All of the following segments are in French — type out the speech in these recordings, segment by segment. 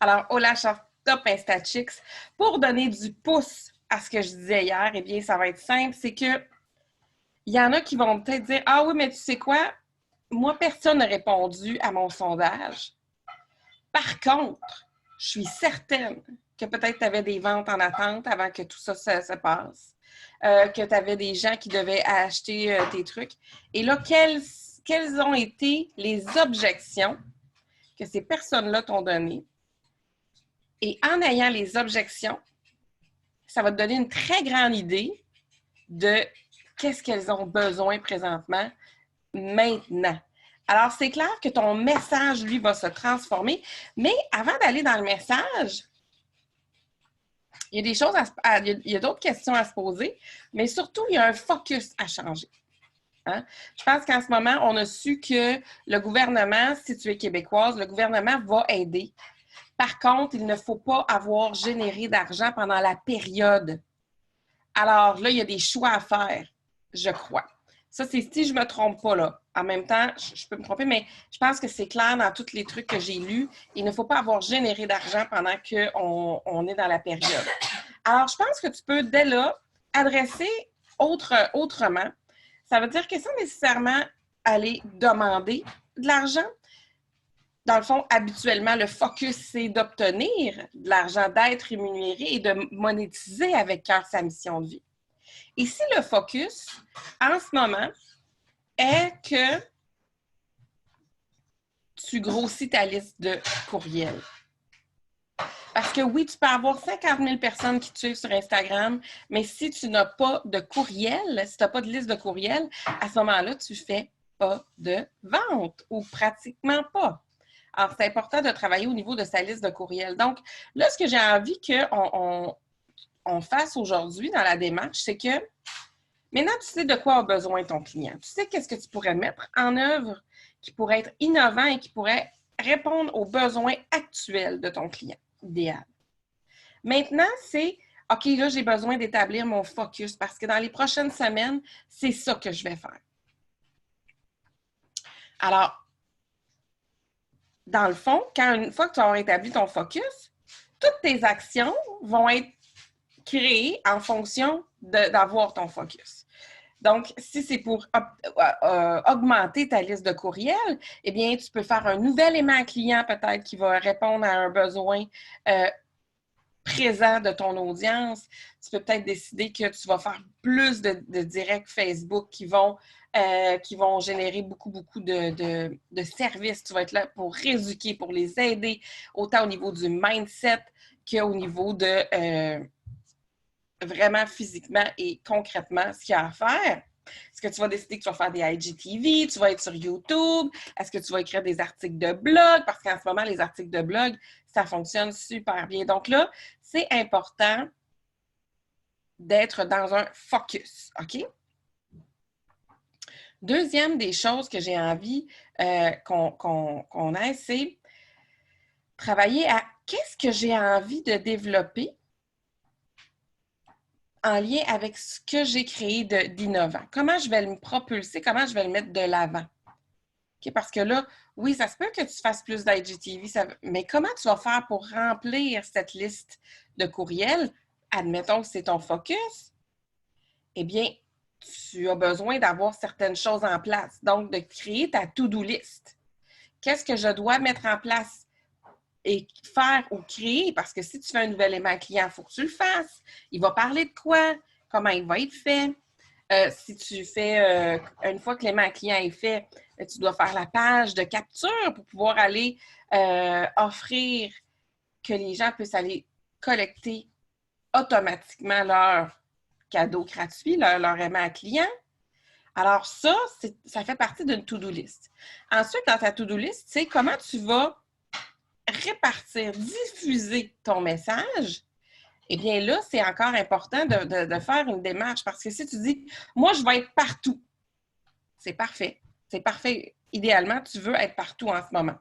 Alors, Hola Top InstaChicks, pour donner du pouce à ce que je disais hier, eh bien, ça va être simple, c'est que il y en a qui vont peut-être dire « Ah oui, mais tu sais quoi? Moi, personne n'a répondu à mon sondage. Par contre, je suis certaine que peut-être tu avais des ventes en attente avant que tout ça se passe, que tu avais des gens qui devaient acheter tes trucs. Et là, quelles ont été les objections que ces personnes-là t'ont données? Et en ayant les objections, ça va te donner une très grande idée de qu'est-ce qu'elles ont besoin présentement, maintenant. Alors, c'est clair que ton message, lui, va se transformer, mais avant d'aller dans le message, il y a des choses il y a d'autres questions à se poser, mais surtout, il y a un focus à changer. Hein? Je pense qu'en ce moment, on a su que le gouvernement, si tu es québécoise, le gouvernement va aider. Par contre, il ne faut pas avoir généré d'argent pendant la période. Alors là, il y a des choix à faire, je crois. Ça, c'est si je ne me trompe pas, là. En même temps, je peux me tromper, mais je pense que c'est clair dans tous les trucs que j'ai lus. Il ne faut pas avoir généré d'argent pendant qu'on est dans la période. Alors, je pense que tu peux, dès là, adresser autrement. Ça veut dire que sans nécessairement aller demander de l'argent, dans le fond, habituellement, le focus, c'est d'obtenir de l'argent, d'être rémunéré et de monétiser avec cœur sa mission de vie. Et si le focus, en ce moment, est que tu grossis ta liste de courriels. Parce que oui, tu peux avoir 50 000 personnes qui te suivent sur Instagram, mais si tu n'as pas de courriel, si tu n'as pas de liste de courriels, à ce moment-là, tu ne fais pas de vente ou pratiquement pas. Alors, c'est important de travailler au niveau de sa liste de courriels. Donc, là, ce que j'ai envie qu'on fasse aujourd'hui dans la démarche, c'est que maintenant, tu sais de quoi a besoin ton client. Tu sais qu'est-ce que tu pourrais mettre en œuvre qui pourrait être innovant et qui pourrait répondre aux besoins actuels de ton client idéal. Maintenant, c'est OK, là, j'ai besoin d'établir mon focus parce que dans les prochaines semaines, c'est ça que je vais faire. Alors, dans le fond, une fois que tu auras établi ton focus, toutes tes actions vont être créées en fonction d'avoir ton focus. Donc, si c'est pour augmenter ta liste de courriels, eh bien, tu peux faire un nouvel aimant client peut-être qui va répondre à un besoin présent de ton audience. Tu peux peut-être décider que tu vas faire plus de directs Facebook qui vont générer beaucoup de services. Tu vas être là pour rééduquer, pour les aider, autant au niveau du mindset qu'au niveau de vraiment physiquement et concrètement ce qu'il y a à faire. Est-ce que tu vas décider que tu vas faire des IGTV, tu vas être sur YouTube? Est-ce que tu vas écrire des articles de blog? Parce qu'en ce moment, les articles de blog, ça fonctionne super bien. Donc là, c'est important d'être dans un focus, OK? Deuxième des choses que j'ai envie qu'on ait, c'est travailler à qu'est-ce que j'ai envie de développer en lien avec ce que j'ai créé d'innovant. Comment je vais me propulser, comment je vais le mettre de l'avant. Okay? Parce que là, oui, ça se peut que tu fasses plus d'IGTV, mais comment tu vas faire pour remplir cette liste de courriels? Admettons que c'est ton focus. Eh bien, tu as besoin d'avoir certaines choses en place. Donc, de créer ta to-do list. Qu'est-ce que je dois mettre en place? Et faire ou créer, parce que si tu fais un nouvel aimant client, il faut que tu le fasses. Il va parler de quoi? Comment il va être fait? Si tu fais, une fois que l'aimant client est fait, tu dois faire la page de capture pour pouvoir aller offrir que les gens puissent aller collecter automatiquement leur cadeau gratuit, leur aimant client. Alors ça fait partie d'une to-do list. Ensuite, dans ta to-do list, c'est comment tu vas répartir, diffuser ton message, eh bien là, c'est encore important de faire une démarche parce que si tu dis « moi, je vais être partout », c'est parfait. C'est parfait. Idéalement, tu veux être partout en ce moment.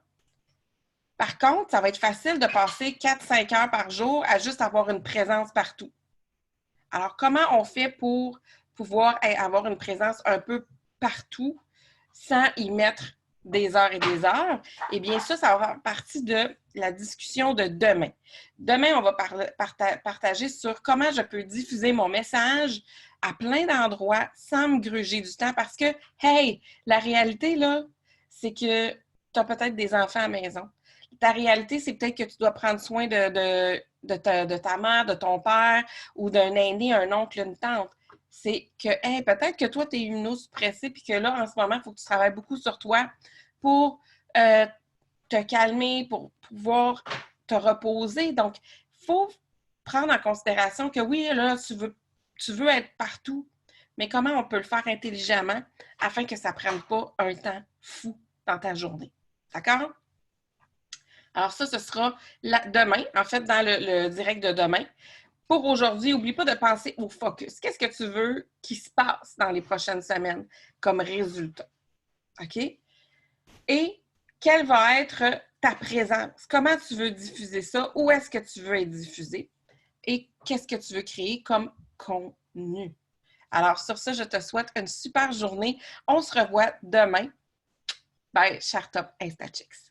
Par contre, ça va être facile de passer 4-5 heures par jour à juste avoir une présence partout. Alors, comment on fait pour pouvoir avoir une présence un peu partout sans y mettre des heures et des heures, eh bien ça va faire partie de la discussion de demain. Demain, on va partager sur comment je peux diffuser mon message à plein d'endroits sans me gruger du temps parce que, hey, la réalité, là, c'est que tu as peut-être des enfants à la maison. Ta réalité, c'est peut-être que tu dois prendre soin de ta mère, de ton père ou d'un aîné, un oncle, une tante. C'est que, hey, peut-être que toi, tu es immunosuppressé puis que là, en ce moment, il faut que tu travailles beaucoup sur toi pour te calmer, pour pouvoir te reposer. Donc, il faut prendre en considération que oui, là, tu veux être partout, mais comment on peut le faire intelligemment afin que ça ne prenne pas un temps fou dans ta journée. D'accord? Alors ça, ce sera demain, en fait, dans le direct de demain. Pour aujourd'hui, n'oublie pas de penser au focus. Qu'est-ce que tu veux qui se passe dans les prochaines semaines comme résultat? OK? Et quelle va être ta présence? Comment tu veux diffuser ça? Où est-ce que tu veux être diffusé? Et qu'est-ce que tu veux créer comme contenu? Alors, sur ça, je te souhaite une super journée. On se revoit demain. Bye, Chartop InstaChicks.